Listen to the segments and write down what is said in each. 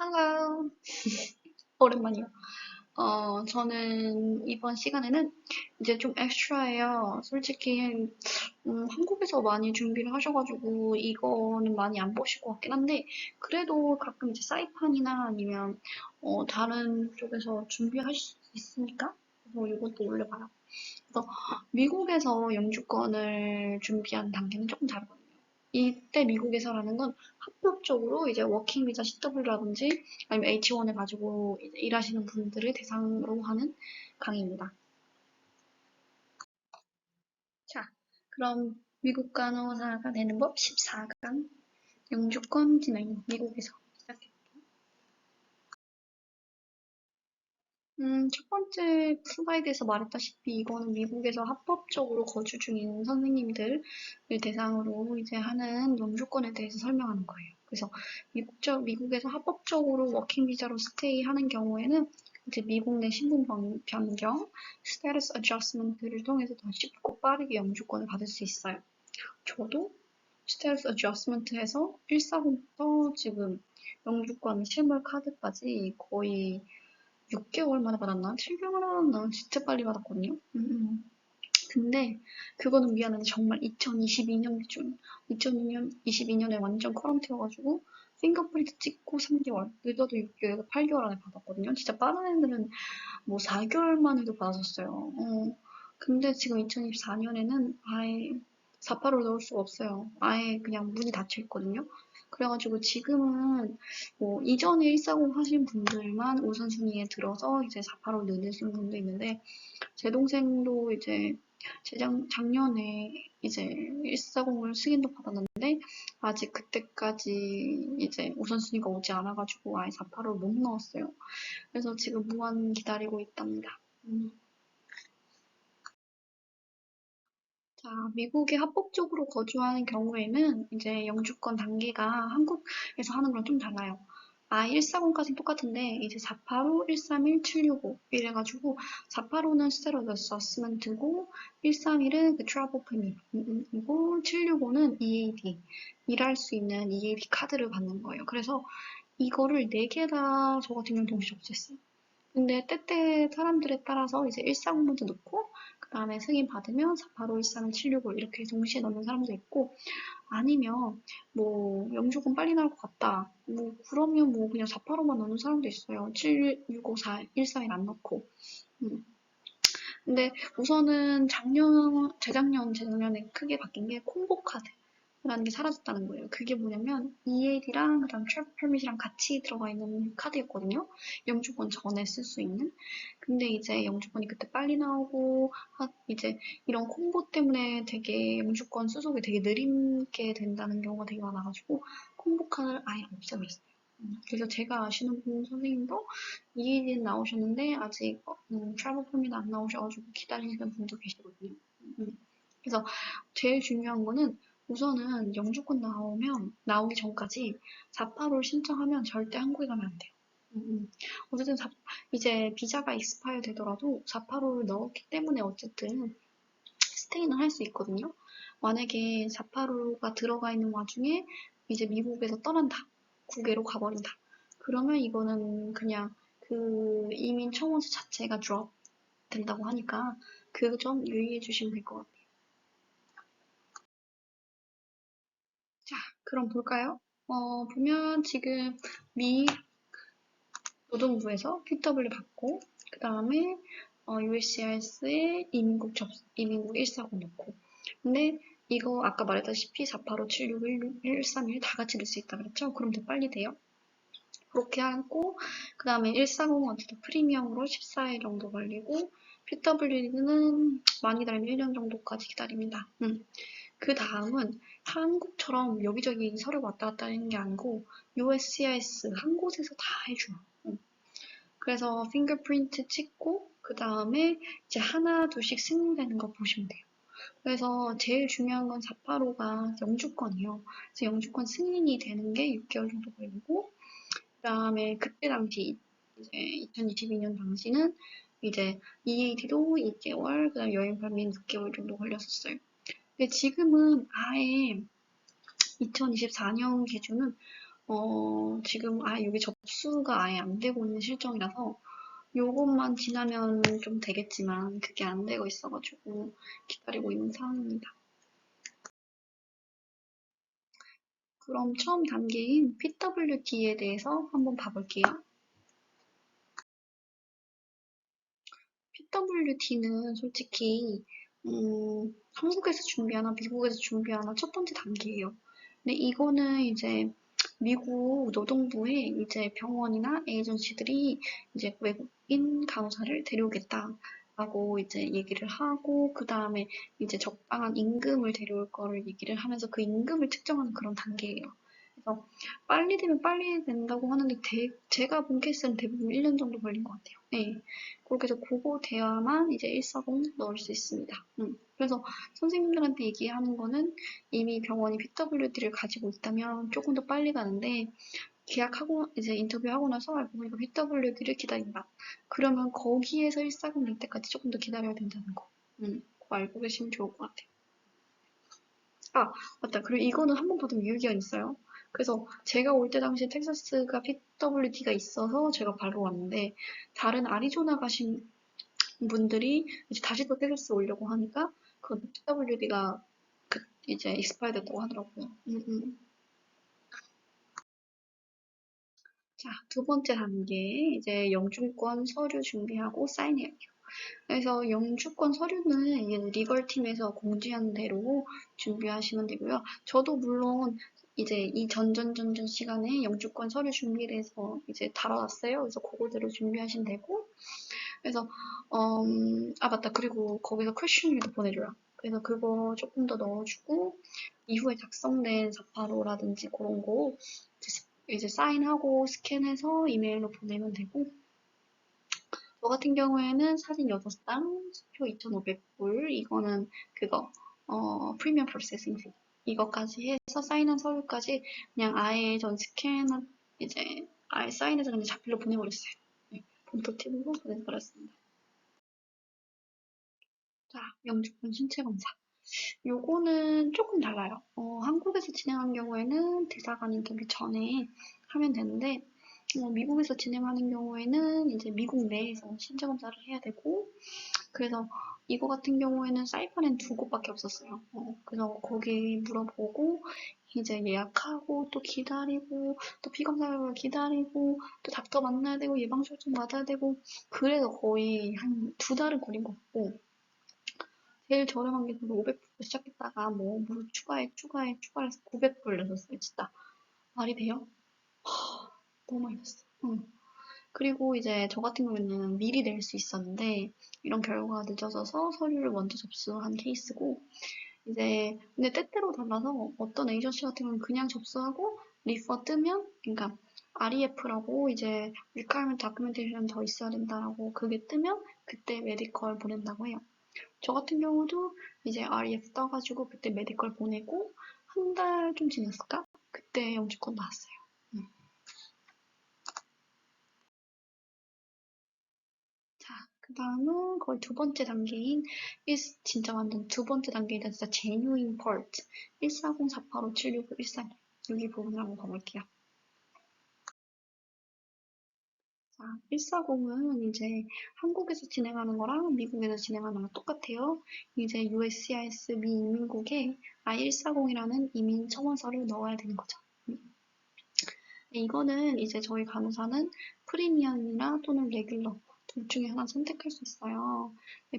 Hello. 오랜만이요. 저는 이번 시간에는 이제 좀 엑스트라예요. 솔직히, 한국에서 많이 준비를 하셔가지고, 이거는 많이 안 보실 것 같긴 한데, 그래도 가끔 이제 사이판이나 아니면, 다른 쪽에서 준비하실 수 있으니까, 이것도 올려봐요. 그래서 미국에서 영주권을 준비한 단계는 조금 다르거든요. 이때 미국에서라는 건 합법적으로 이제 워킹 비자 CW라든지 아니면 H1을 가지고 이제 일하시는 분들을 대상으로 하는 강의입니다. 자, 그럼 미국 간호사가 되는 법 14강 영주권 진행 미국에서 시작해. 첫 번째 슬라이드에서 말했다시피 이거는 미국에서 합법적으로 거주 중인 선생님들을 대상으로 이제 하는 영주권에 대해서 설명하는 거예요. 그래서 미국에서 합법적으로 워킹 비자로 스테이 하는 경우에는 이제 미국 내 신분 변경, 스테이터스 어저스먼트를 통해서 더 쉽고 빠르게 영주권을 받을 수 있어요. 저도 스테이터스 어저스먼트에서 140부터 지금 영주권 실물 카드까지 거의 6개월 만에 받았나? 7개월 만에 받았나? 진짜 빨리 받았거든요. 근데 그거는 미안한데 정말 2022년 기준 2022년에 완전 커런트여가지고 핑거프린트 찍고 3개월 늦어도 6개월 8개월 안에 받았거든요. 진짜 빠른 애들은 뭐 4개월 만에도 받았었어요. 근데 지금 2024년에는 아예 485를 넣을 수가 없어요. 아예 그냥 문이 닫혀 있거든요. 그래가지고 지금은 뭐 이전에 140 하신 분들만 우선순위에 들어서 이제 485를 넣으시는 분도 있는데 제 동생도 이제 작년에 이제 140을 승인도 받았는데 아직 그때까지 이제 우선순위가 오지 않아가지고 아예 485를 못 넣었어요. 그래서 지금 무한 기다리고 있답니다. 자, 미국에 합법적으로 거주하는 경우에는 이제 영주권 단계가 한국에서 하는 거랑 좀 달라요. 140까지는 똑같은데 이제 485, 131, 765 이래가지고 485는 스테로이드 어서스먼트고 131은 그 트러블 퍼밋이고 765는 EAD 일할 수 있는 EAD 카드를 받는 거예요. 그래서 이거를 4개 다 저 같은 경우는 동시에 없앴어요. 근데 때때 사람들에 따라서 이제 140 먼저 넣고 그 다음에 승인 받으면 485, 131, 765 이렇게 동시에 넣는 사람도 있고 아니면 뭐 영주권 빨리 나올 것 같다. 뭐 그러면 뭐 그냥 485만 넣는 사람도 있어요. 765, 4, 131 안 넣고. 음. 근데 우선은 재작년에 크게 바뀐 게 콤보 카드라는 게 사라졌다는 거예요. 그게 뭐냐면 EAD랑 그다음 트래블 퍼밋이랑 같이 들어가 있는 카드였거든요. 영주권 전에 쓸 수 있는. 근데 이제 영주권이 그때 빨리 나오고 이제 이런 콤보 때문에 되게 영주권 수속이 되게 느리게 된다는 경우가 되게 많아가지고 콤보 카드를 아예 없애버렸어요. 그래서 제가 아시는 분 선생님도 EAD는 나오셨는데 아직 트래블 퍼밋 안 나오셔가지고 기다리시는 분도 계시거든요. 음. 그래서 제일 중요한 거는 우선은 영주권 나오기 전까지 485를 신청하면 절대 한국에 가면 안 돼요. 어쨌든 이제 비자가 익스파이어 되더라도 485를 넣었기 때문에 어쨌든 스테이는 할 수 있거든요. 만약에 485가 들어가 있는 와중에 이제 미국에서 떠난다. 국외로 가버린다. 그러면 이거는 그냥 그 이민 청원서 자체가 드롭 된다고 하니까 그 점 유의해 주시면 될 것 같아요. 자, 그럼 볼까요? 보면 지금 미 노동부에서 PW 받고 그 다음에 USCIS에 이민국 140 넣고 근데 이거 아까 말했다시피 485, 761, 131 다 같이 넣을 수 있다 그랬죠? 그럼 더 빨리 돼요. 그렇게 하고 그 다음에 140은 어쨌든 프리미엄으로 14일 정도 걸리고 PW는 많이 기다리면 1년 정도까지 기다립니다. 그 다음은 한국처럼 여기저기 서류 왔다 갔다 하는 게 아니고 USCIS 한 곳에서 다 해줘요. 그래서 핑거프린트 찍고 그 다음에 이제 하나 둘씩 승인되는 거 보시면 돼요. 그래서 제일 중요한 건 485가 영주권이에요. 그래서 영주권 승인이 되는 게 6개월 정도 걸리고 그 다음에 그때 당시 이제 2022년 당시는 이제 EAD도 2개월, 그 다음에 여행 permit 6개월 정도 걸렸었어요. 근데 지금은 아예 2024년 기준은 지금 여기 접수가 아예 안 되고 있는 실정이라서 요것만 지나면 좀 되겠지만 그게 안 되고 있어가지고 기다리고 있는 상황입니다. 그럼 처음 단계인 PWD에 대해서 한번 봐볼게요. PWD는 솔직히 한국에서 준비하나 미국에서 준비하나 첫 번째 단계예요. 근데 이거는 이제 미국 노동부에 이제 병원이나 에이전시들이 이제 외국인 간호사를 데려오겠다라고 이제 얘기를 하고 그 다음에 이제 적당한 임금을 데려올 거를 얘기를 하면서 그 임금을 측정하는 그런 단계예요. 그래서 빨리 되면 빨리 된다고 하는데 제가 본 케이스는 대부분 1년 정도 걸린 것 같아요. 네. 그렇게 해서 그거 돼야만 이제 140 넣을 수 있습니다. 그래서 선생님들한테 얘기하는 거는 이미 병원이 PWD를 가지고 있다면 조금 더 빨리 가는데 계약하고 이제 인터뷰하고 나서 알고 보니까 PWD를 기다린다. 그러면 거기에서 140 낼 때까지 조금 더 기다려야 된다는 거. 그거 알고 계시면 좋을 것 같아요. 맞다. 그리고 이거는 한 번 받으면 유효기간 있어요. 그래서 제가 올 때 당시 텍사스가 PWD가 있어서 제가 바로 왔는데 다른 아리조나 가신 분들이 이제 다시 또 텍사스 오려고 하니까 그 PWD가 이제 익스파이 됐다고 하더라고요. 자, 두 번째 단계 이제 영주권 서류 준비하고 사인해야죠. 그래서 영주권 서류는 이제 리걸팀에서 공지한 대로 준비하시면 되고요. 저도 물론 이제 이 전전전전 시간에 영주권 서류 준비를 해서 이제 다뤄놨어요. 그래서 그거대로 준비하시면 되고 그래서 맞다. 그리고 거기서 퀘셔너리도 보내줘요. 그래서 그거 조금 더 넣어주고 이후에 작성된 자파로라든지 그런 거 이제 사인하고 스캔해서 이메일로 보내면 되고 저 같은 경우에는 사진 6장, 수표 2,500불 이거는 그거 프리미엄 프로세싱 피 이거까지 해서 사인한 서류까지 그냥 아예 전 스캔 이제 아예 사인해서 그냥 자필로 보내버렸어요. 네, 본토 팁으로 보내버렸습니다. 자, 영주권 신체 검사. 요거는 조금 달라요. 한국에서 진행한 경우에는 대사관 인터뷰 전에 하면 되는데, 미국에서 진행하는 경우에는 이제 미국 내에서 신체 검사를 해야 되고, 그래서 이거 같은 경우에는 사이판엔 2곳밖에 없었어요. 그래서 거기 물어보고, 이제 예약하고, 또 기다리고, 또 피검사 기다리고, 또 닥터 만나야 되고, 예방접종 맞아야 되고, 그래서 거의 한 2달은 걸린 것 같고, 제일 저렴한 게 500불 시작했다가 뭐 추가해서 900불 내셨어요. 진짜 말이 돼요? 너무 많이 냈어. 응. 그리고 이제 저 같은 경우에는 미리 낼 수 있었는데 이런 결과가 늦어져서 서류를 먼저 접수한 케이스고 이제 근데 때때로 달라서 어떤 에이전시 같은 경우는 그냥 접수하고 리퍼 뜨면 그러니까 REF라고 이제 Requirement Documentation 더 있어야 된다라고 그게 뜨면 그때 메디컬 보낸다고 해요. 저 같은 경우도 이제 REF 떠가지고 그때 메디컬 보내고 한 달 좀 지났을까? 그때 영주권 나왔어요. 음. 자, 그 다음은 거의 두 번째 단계인 진짜 완전 두 번째 단계이다. 진짜 genuine part 140-485-769 142 여기 부분을 한번 가볼게요. 자, 140은 이제 한국에서 진행하는 거랑 미국에서 진행하는 거랑 똑같아요. 이제 USCIS 미 이민국에 I-140이라는 이민 첨언서를 넣어야 되는 거죠. 이거는 이제 저희 간호사는 프리미엄이나 또는 레귤러 둘 중에 하나 선택할 수 있어요.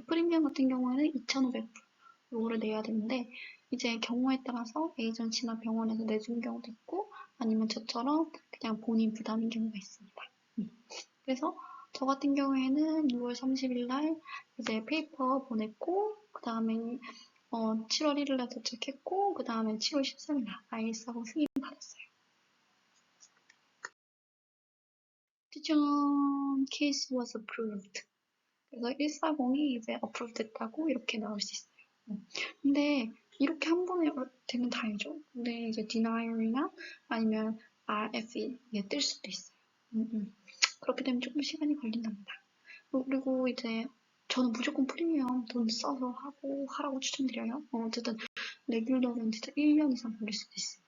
프리미엄 같은 경우에는 2,500불 요거를 내야 되는데 이제 경우에 따라서 에이전시나 병원에서 내준 경우도 있고 아니면 저처럼 그냥 본인 부담인 경우가 있습니다. 그래서 저 같은 경우에는 6월 30일 날 이제 페이퍼 보냈고 그 다음에 7월 1일 날 도착했고 그 다음에 7월 13일 날 IS-하고 승인 받았어요. Decision case was approved. 그래서 140이 이제 approved 됐다고 이렇게 나올 수 있어요. 근데 이렇게 한 번에 되면 다행이죠. 근데 이제 denial이나 아니면 RFE 이게 뜰 수도 있어요. 그렇게 되면 조금 시간이 걸린답니다. 그리고 이제 저는 무조건 프리미엄 돈 써서 하고 하라고 추천드려요. 어쨌든 레귤러는 진짜 1년 이상 걸릴 수도 있어요.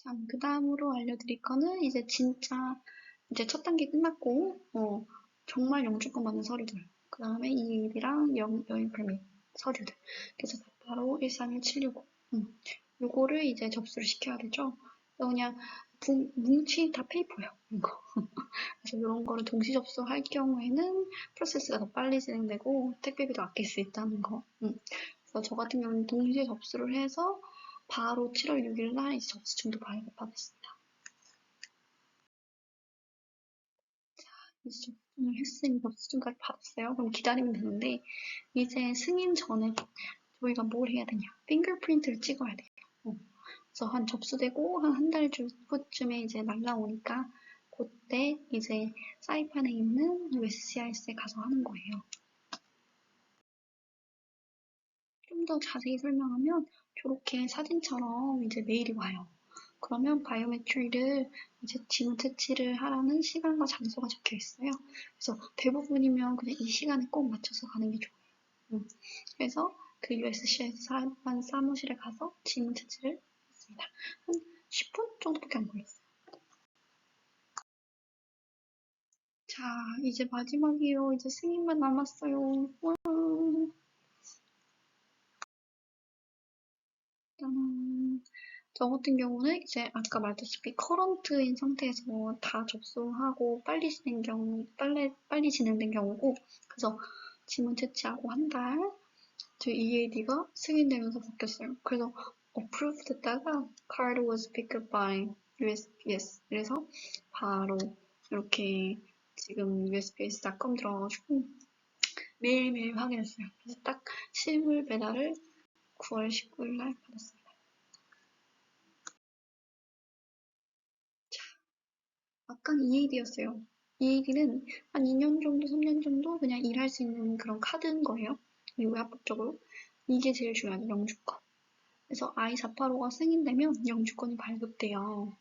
자, 그 다음으로 알려드릴 거는 이제 진짜 이제 첫 단계 끝났고, 정말 영주권 받는 서류들. 그 다음에 이일이랑 여행 permit 서류들. 그래서 바로 13176. 요거를 이제 접수를 시켜야 되죠. 그래서 그냥 뭉치 다 페이퍼예요. 이거. 그래서 이런 거를 동시 접수할 경우에는 프로세스가 더 빨리 진행되고 택배비도 아낄 수 있다는 거. 그래서 저 같은 경우는 동시에 접수를 해서 바로 7월 6일 날 이제 접수증도 발급받았습니다. 이제 접수를 했으니 접수증까지 받았어요. 그럼 기다리면 되는데 이제 승인 전에 저희가 뭘 해야 되냐? 핑거프린트를 찍어야 돼요. 그래서 한 접수되고 한 달 후쯤에 이제 날라오니까 그때 이제 사이판에 있는 USCIS에 가서 하는 거예요. 좀 더 자세히 설명하면 저렇게 사진처럼 이제 메일이 와요. 그러면 바이오메트리를 이제 지문 채취를 하라는 시간과 장소가 적혀 있어요. 그래서 대부분이면 그냥 이 시간에 꼭 맞춰서 가는 게 좋아요. 그래서 그 USCIS 사이판 사무실에 가서 지문 채취를 했습니다. 한 10분 정도밖에 안 걸렸어요. 자, 이제 마지막이에요. 이제 승인만 남았어요. 와. 짠. 저 같은 경우는 이제 아까 말했다시피 커런트인 상태에서 다 접수하고 빨리 진행된 경우고, 그래서 지문 채취하고 한 달, 제 EAD가 승인되면서 바뀌었어요. 그래서 approved 됐다가 card was picked up by USPS. 그래서 바로 이렇게 지금 USPS.com 들어가가지고 매일매일 확인했어요. 그래서 딱 실물 배달을 9월 19일 날 받았습니다. 아까 EAD였어요. EAD는 한 2년 정도, 3년 정도 그냥 일할 수 있는 그런 카드인 거예요. 미국의 합법적으로. 이게 제일 중요하죠, 영주권. 그래서 I-485가 승인되면 영주권이 발급돼요.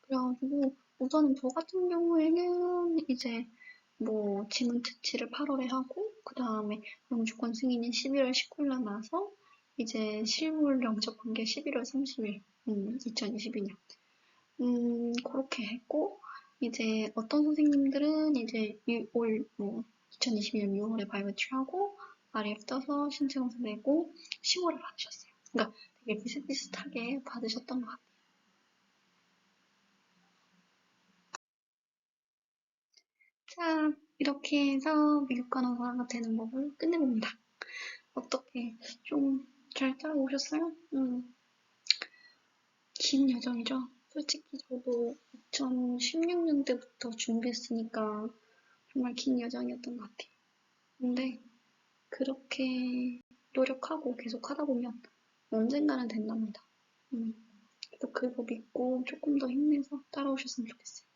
그래가지고 우선은 저 같은 경우에는 이제 뭐 지문 채취를 8월에 하고 그 다음에 영주권 승인이 11월 19일 날 나서 이제 실물 영접한 게 11월 30일 2022년 그렇게 했고 이제 어떤 선생님들은 이제 올 2022년 6월에 바이오메트리 하고 RF 떠서 신체 검사 내고 10월에 받으셨어요. 그러니까 되게 비슷비슷하게 받으셨던 것 같아요. 자, 이렇게 해서 미국 간호사가 되는 법을 끝내봅니다. 어떻게 좀 잘 따라오셨어요? 긴 여정이죠. 솔직히 저도 2016년대부터 준비했으니까 정말 긴 여정이었던 것 같아요. 근데 그렇게 노력하고 계속 하다 보면 언젠가는 된답니다. 그래서 그거 믿고 조금 더 힘내서 따라오셨으면 좋겠어요.